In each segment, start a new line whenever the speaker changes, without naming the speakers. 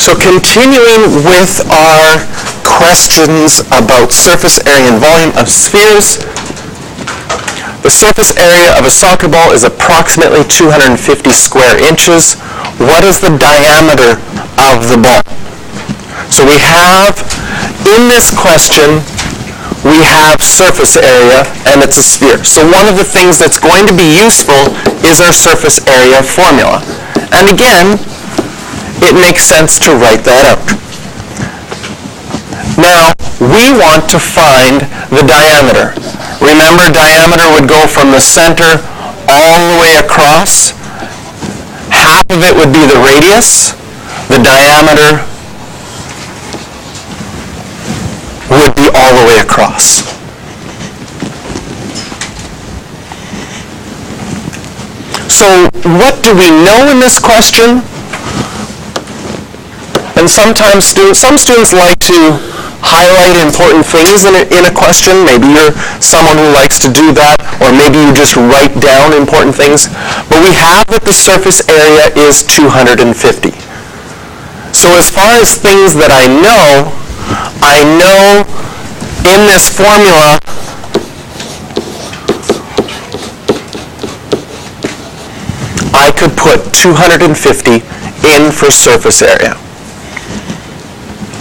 So continuing with our questions about surface area and volume of spheres, the surface area of a soccer ball is approximately 250 square inches. What is the diameter of the ball? So we have, in this question, we have surface area, and it's a sphere. So one of the things that's going to be useful is our surface area formula. And again, it makes sense to write that out. Now, we want to find the diameter. Remember, diameter would go from the center all the way across. Half of it would be the radius. The diameter would be all the way across. So what do we know in this question? And sometimes some students like to highlight important things in a question. Maybe you're someone who likes to do that, or maybe you just write down important things. But we have that the surface area is 250. So as far as things that I know in this formula I could put 250 in for surface area.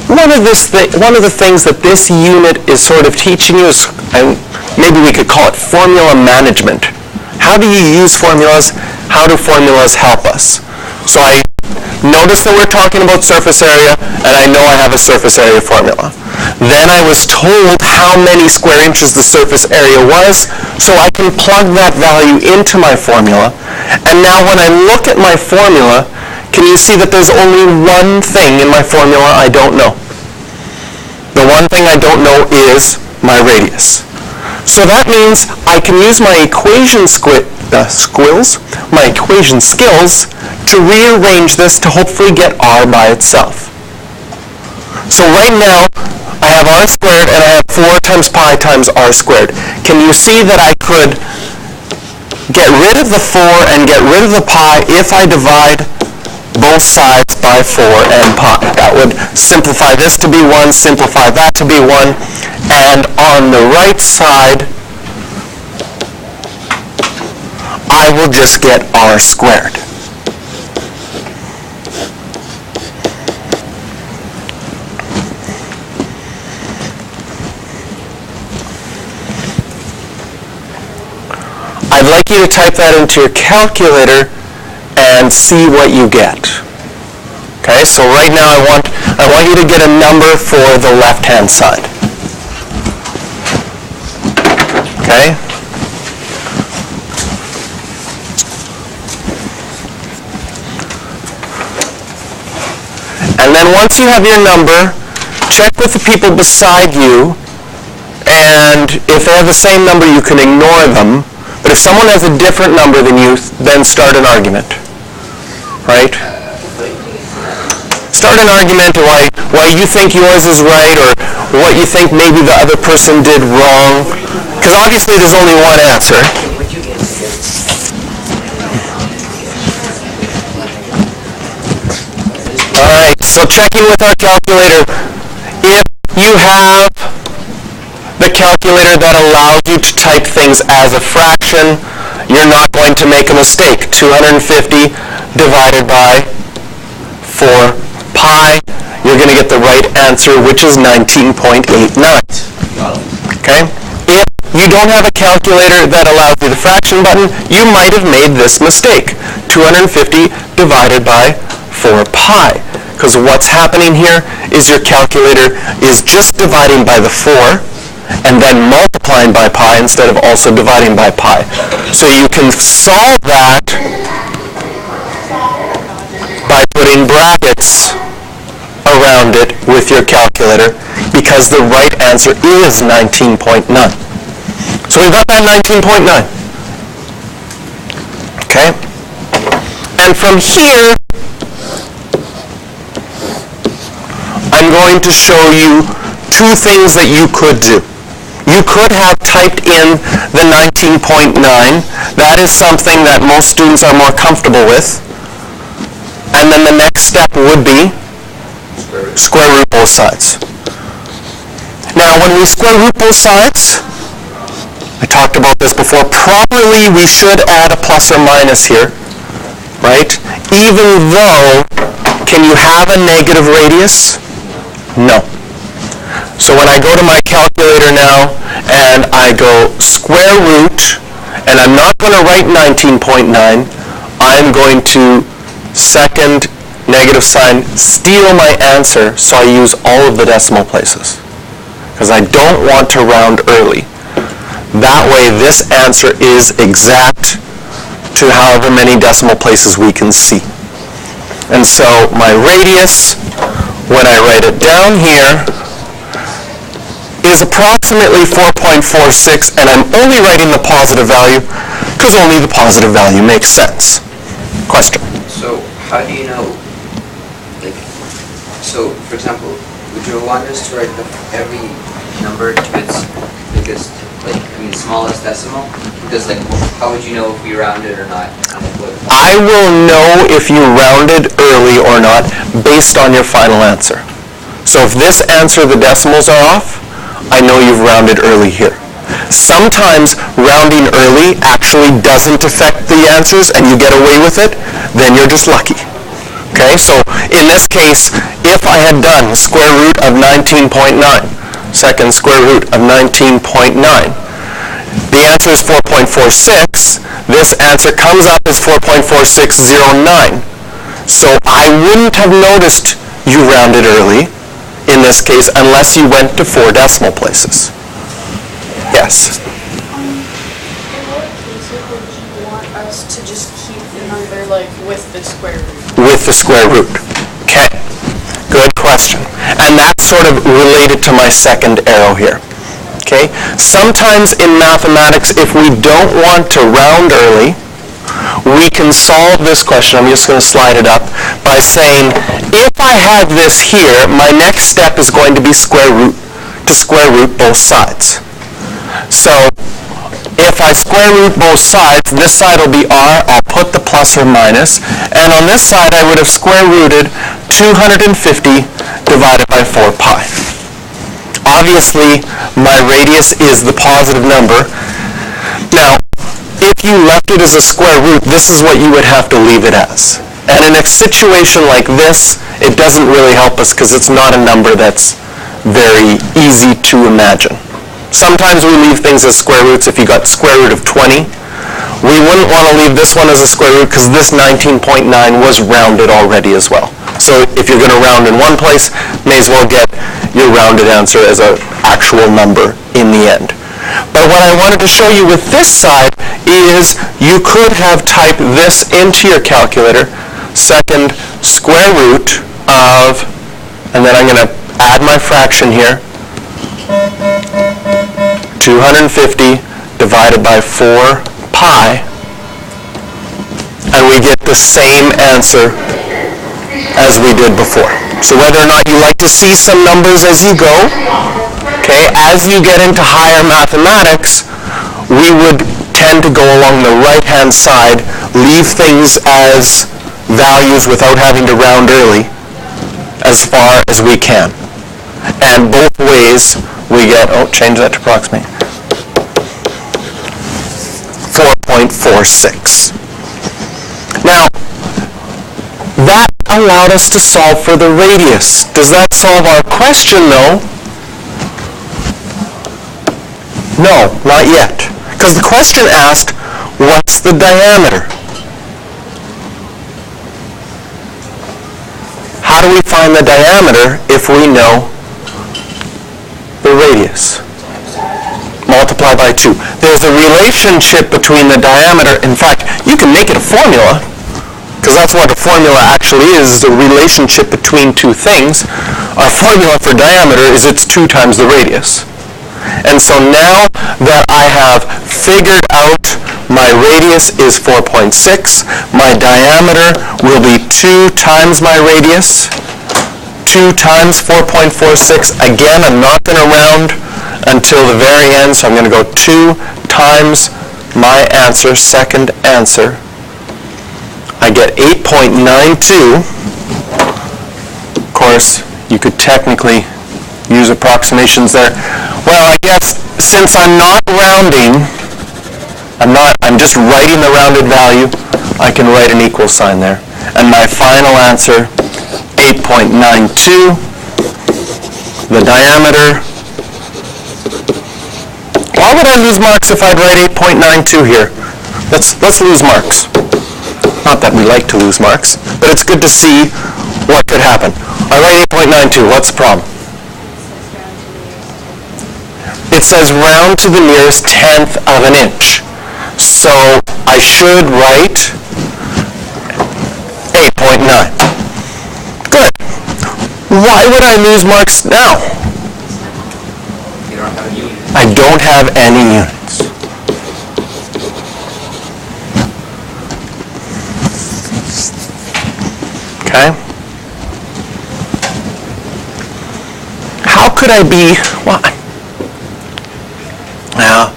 One of the things that this unit is sort of teaching you is, maybe we could call it formula management. How do you use formulas? How do formulas help us? So I noticed that we're talking about surface area, and I know I have a surface area formula. Then I was told how many square inches the surface area was, so I can plug that value into my formula. And now when I look at my formula, can you see that there's only one thing in my formula I don't know? The one thing I don't know is my radius. So that means I can use my equation skills to rearrange this to hopefully get r by itself. So right now, I have r squared and I have 4 times pi times r squared. Can you see that I could get rid of the 4 and get rid of the pi if I divide both sides by 4 and pi? That would simplify this to be 1, simplify that to be 1, and on the right side, I will just get r squared. I'd like you to type that into your calculator and see what you get. Okay, so right now I want you to get a number for the left-hand side. Okay? And then once you have your number, check with the people beside you, and if they have the same number, you can ignore them. But if someone has a different number than you, then start an argument. Right? Start an argument why you think yours is right, or what you think maybe the other person did wrong. Because obviously there's only one answer. Alright, so checking with our calculator. If you have the calculator that allows you to type things as a fraction, you're not going to make a mistake. 250 divided by 4 pi, you're going to get the right answer, which is 19.89. Okay? If you don't have a calculator that allows you the fraction button, you might have made this mistake. 250 divided by 4 pi. Because what's happening here is your calculator is just dividing by the 4 and then multiplying by pi instead of also dividing by pi. So you can solve that by putting brackets around it with your calculator, because the right answer is 19.9. So we've got that 19.9. Okay? And from here, I'm going to show you 2 things that you could do. You could have typed in the 19.9. That is something that most students are more comfortable with. And then the next step would be square root both sides. Now, when we square root both sides, I talked about this before, properly we should add a plus or minus here, right? Even though, can you have a negative radius? No. So when I go to my calculator now, and I go square root, and I'm not going to write 19.9, I'm going to second negative sign, steal my answer, so I use all of the decimal places. Because I don't want to round early. That way this answer is exact to however many decimal places we can see. And so my radius, when I write it down here, is approximately 4.46, and I'm only writing the positive value because only the positive value makes sense. Question?
So how do you know, so for example, would you want us to write every number to its biggest, smallest decimal? Because how would you know if we rounded or not?
I will know if you rounded early or not based on your final answer. So if this answer, the decimals are off, I know you've rounded early here. Sometimes rounding early actually doesn't affect the answers and you get away with it, then you're just lucky. Okay, so in this case, if I had done square root of 19.9, second square root of 19.9, the answer is 4.46. This answer comes up as 4.4609. So I wouldn't have noticed you rounded early in this case unless you went to 4 decimal places. Yes?
In what cases would you want us to just keep the number with the square root?
With the square root. Okay. Good question. And that's sort of related to my second arrow here. Okay? Sometimes in mathematics, if we don't want to round early, we can solve this question. I'm just going to slide it up by saying, if I have this here, my next step is going to be square root both sides. So if I square root both sides, this side will be r, I'll put the plus or minus, and on this side I would have square rooted 250 divided by 4 pi. Obviously, my radius is the positive number. Now, if you left it as a square root, this is what you would have to leave it as. And in a situation like this, it doesn't really help us because it's not a number that's very easy to imagine. Sometimes we leave things as square roots. If you got square root of 20, we wouldn't want to leave this one as a square root because this 19.9 was rounded already as well. So if you're going to round in one place, may as well get your rounded answer as an actual number in the end. But what I wanted to show you with this side is you could have typed this into your calculator, second square root of, and then I'm going to add my fraction here, 250 divided by 4 pi, and we get the same answer as we did before. So whether or not you like to see some numbers as you go, okay, as you get into higher mathematics, we would tend to go along the right-hand side, leave things as values without having to round early as far as we can. And both ways we get, change that to approximate, 4.46. Now, that allowed us to solve for the radius. Does that solve our question, though? No, not yet. Because the question asked, what's the diameter? How do we find the diameter if we know the radius? Multiply by 2. There's a relationship between the diameter. In fact, you can make it a formula, because that's what a formula actually is a relationship between two things. Our formula for diameter is it's 2 times the radius. And so now that I have figured out my radius is 4.6, my diameter will be 2 times my radius, 2 times 4.46. Again, I'm not going to round until the very end, so I'm going to go 2 times my answer, second answer. I get 8.92. Of course, You could technically use approximations there. Well, I guess since I'm not rounding, I'm just writing the rounded value, I can write an equal sign there. And my final answer, 8.92, the diameter. Why would I lose marks if I'd write 8.92 here? Let's lose marks. Not that we like to lose marks, but it's good to see what could happen. I write 8.92, what's the problem? It says round to the nearest tenth of an inch. So I should write 8.9. Good. Why would I lose marks now?
You don't have a unit.
I don't have any units. Okay? How could I be, well, now,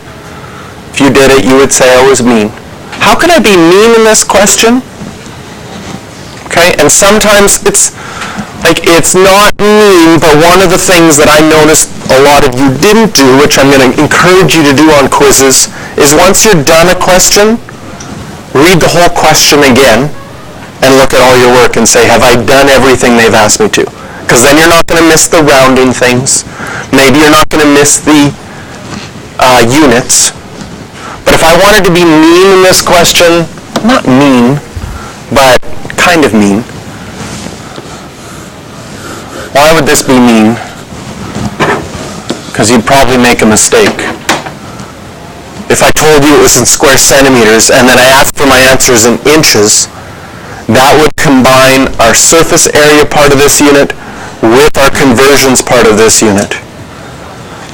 if you did it, you would say I was mean. How could I be mean in this question? Okay, and sometimes it's not mean, but one of the things that I noticed a lot of you didn't do, which I'm going to encourage you to do on quizzes, is once you're done a question, read the whole question again and look at all your work and say, have I done everything they've asked me to? Because then you're not going to miss the rounding things. Maybe you're not going to miss the units. But if I wanted to be mean in this question, not mean, but kind of mean, why would this be mean? Because you'd probably make a mistake. If I told you it was in square centimeters and then I asked for my answers in inches, that would combine our surface area part of this unit with our conversions part of this unit.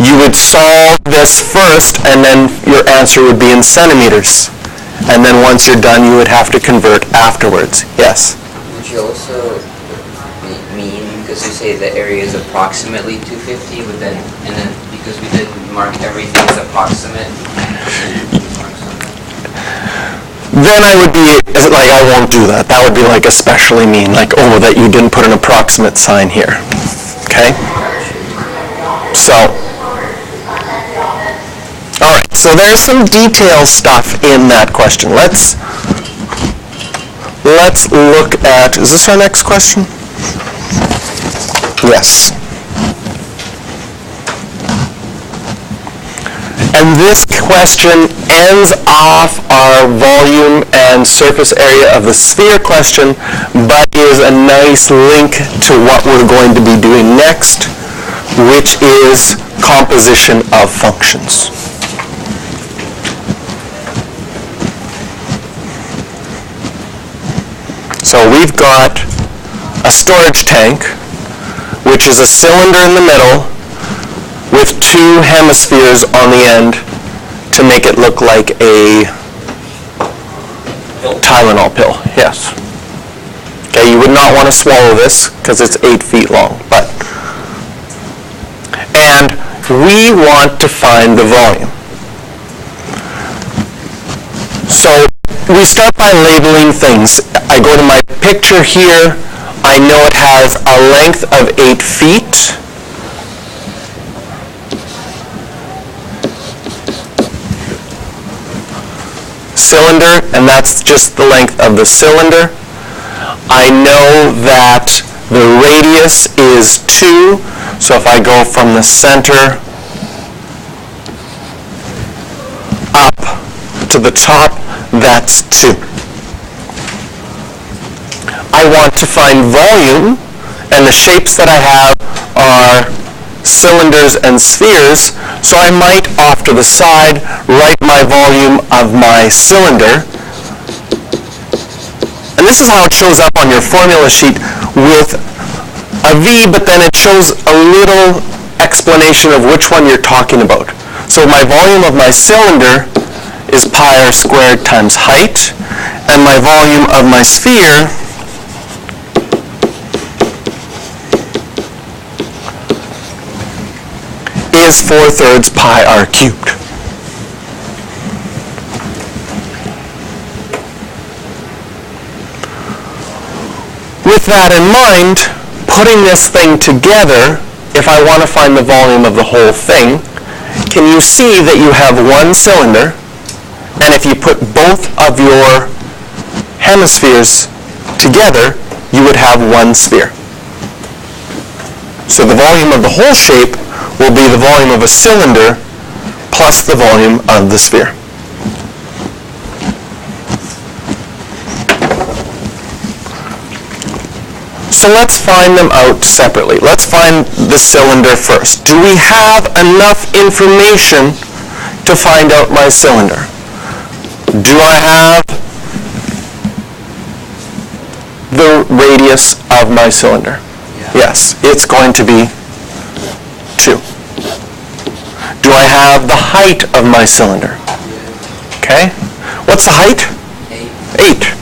You would solve this first and then your answer would be in centimeters. And then once you're done, you would have to convert afterwards. Yes?
Would you also mean, because you say the area is approximately 250, but then, and then because we didn't mark everything as approximate,
then I would be, like, I won't do that. That would be like especially mean, like, oh, that you didn't put an approximate sign here. Okay? So, all right, so there's some detail stuff in that question. Let's look at, is this our next question? Yes. And this question ends off our volume and surface area of the sphere question, but is a nice link to what we're going to be doing next, which is composition of functions. So we've got a storage tank, which is a cylinder in the middle with two hemispheres on the end to make it look like a Tylenol pill. Yes. Okay, you would not want to swallow this because it's 8 feet long. And we want to find the volume. So we start by labeling things. I go to my picture here. I know it has a length of 8 feet. Cylinder, and that's just the length of the cylinder. I know that the radius is 2, so if I go from the center up to the top, that's 2. I want to find volume, and the shapes that I have are cylinders and spheres, so I might, off to the side, write my volume of my cylinder. And this is how it shows up on your formula sheet with a V, but then it shows a little explanation of which one you're talking about. So my volume of my cylinder is pi r squared times height, and my volume of my sphere is 4/3 pi r cubed. With that in mind, putting this thing together, if I want to find the volume of the whole thing, can you see that you have one cylinder, and if you put both of your hemispheres together, you would have one sphere. So the volume of the whole shape will be the volume of a cylinder plus the volume of the sphere. So let's find them out separately. Let's find the cylinder first. Do we have enough information to find out my cylinder? Do I have the radius of my cylinder? Yes, it's going to be 2. Do I have the height of my cylinder? Okay. What's the height? 8.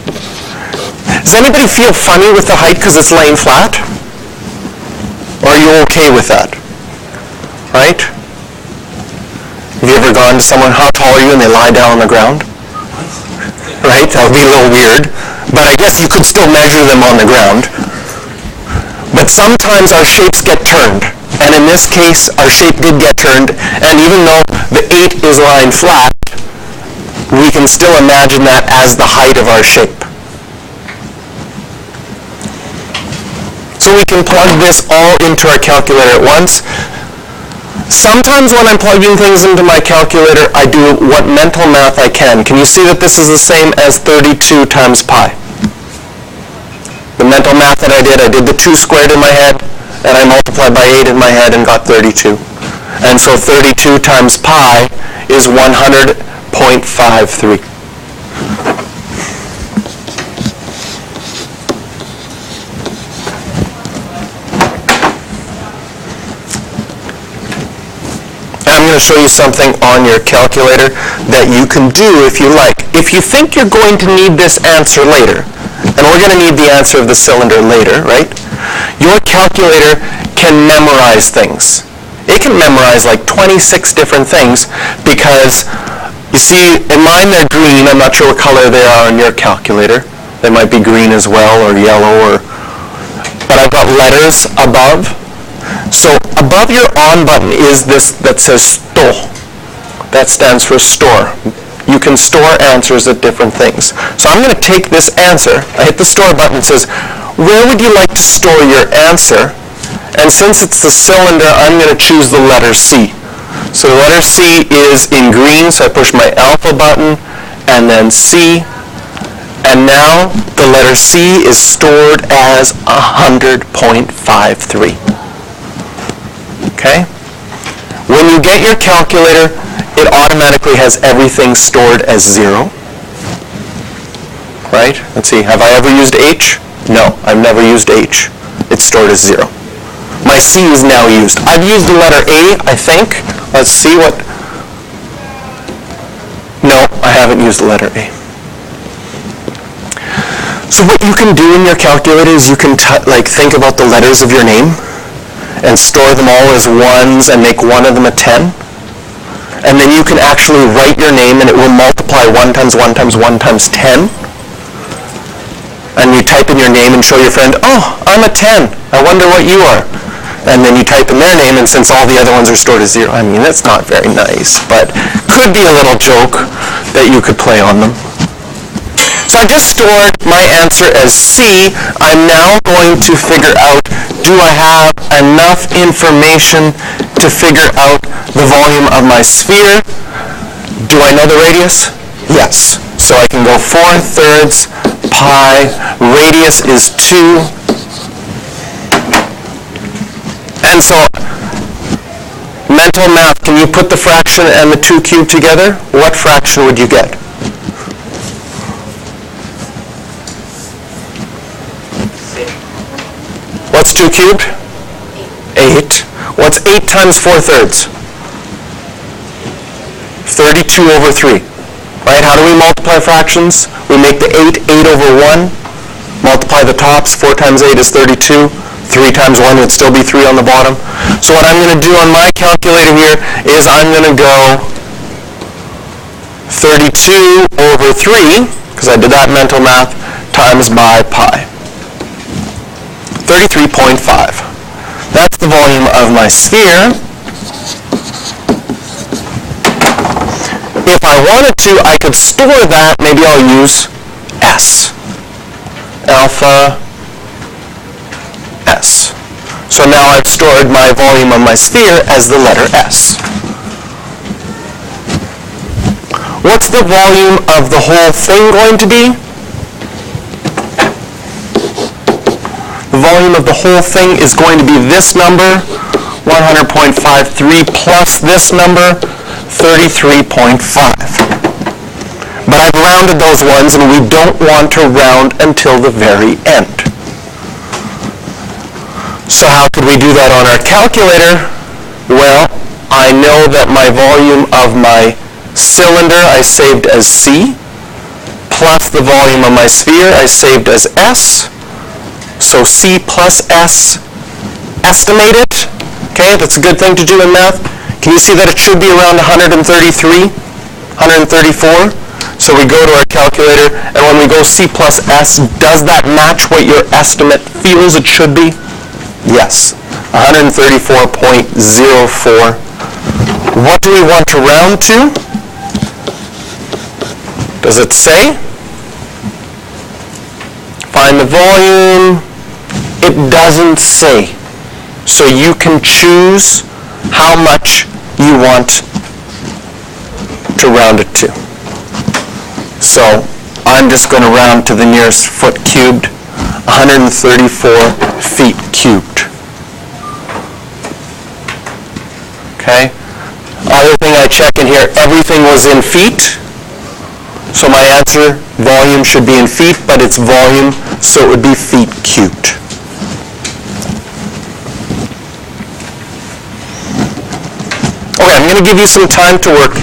Does anybody feel funny with the height because it's laying flat? Or are you okay with that? Right? Have you ever gone to someone, how tall are you, and they lie down on the ground? Right? That would be a little weird. But I guess you could still measure them on the ground. But sometimes our shapes get turned. And in this case, our shape did get turned. And even though the 8 is lying flat, we can still imagine that as the height of our shape. So we can plug this all into our calculator at once. Sometimes when I'm plugging things into my calculator, I do what mental math I can. Can you see that this is the same as 32 times pi? The mental math that I did the 2 squared in my head, and I multiplied by 8 in my head and got 32. And so 32 times pi is 100.53. I'm going to show you something on your calculator that you can do if you like. If you think you're going to need this answer later, and we're going to need the answer of the cylinder later, right? Your calculator can memorize things. It can memorize like 26 different things because, you see, in mine they're green. I'm not sure what color they are on your calculator. They might be green as well, or yellow, but I've got letters above. So above your on button is this that says sto. That stands for store. You can store answers at different things. So I'm going to take this answer. I hit the store button. It says, where would you like to store your answer? And since it's the cylinder, I'm going to choose the letter C. So the letter C is in green, so I push my alpha button, and then C. And now the letter C is stored as 100.53. Okay? When you get your calculator, it automatically has everything stored as 0. Right? Let's see, have I ever used H? No, I've never used H. It's stored as 0. My C is now used. I've used the letter A, I think. Let's see what... No, I haven't used the letter A. So what you can do in your calculator is you can think about the letters of your name and store them all as 1s and make one of them a 10. And then you can actually write your name and it will multiply 1 times 1 times 1 times 10. And you type in your name and show your friend, oh, I'm a 10. I wonder what you are. And then you type in their name, and since all the other ones are stored as 0, I mean, that's not very nice, but could be a little joke that you could play on them. So I just stored my answer as C. I'm now going to figure out, do I have enough information to figure out the volume of my sphere? Do I know the radius? Yes. So I can go 4/3 pi, radius is 2. And so, mental math, can you put the fraction and the 2 cubed together? What fraction would you get? What's 2 cubed? 8. What's 8 times 4/3? 32 over 3. Right? How do we multiply fractions? We make the 8 over 1. Multiply the tops. 4 times 8 is 32. 3 times 1 would still be 3 on the bottom. So what I'm going to do on my calculator here is I'm going to go 32 over 3, because I did that mental math, times by pi. 33.5. That's the volume of my sphere. If I wanted to, I could store that. Maybe I'll use S. Alpha S. So now I've stored my volume of my sphere as the letter S. What's the volume of the whole thing going to be? The volume of the whole thing is going to be this number, 100.53, plus this number, 33.5. But I've rounded those ones, and we don't want to round until the very end. So how could we do that on our calculator? Well, I know that my volume of my cylinder I saved as C, plus the volume of my sphere I saved as S. So C plus S estimated. Okay, that's a good thing to do in math. Can you see that it should be around 133, 134? So we go to our calculator, and when we go C plus S, does that match what your estimate feels it should be? Yes, 134.04. What do we want to round to? Does it say? Find the volume. It doesn't say. So you can choose how much you want to round it to. So I'm just going to round to the nearest foot cubed, 134 feet cubed. Okay? Other thing I check in here, everything was in feet. So my answer, volume should be in feet, but it's volume, so it would be feet cubed. Okay, I'm going to give you some time to work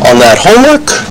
on that homework.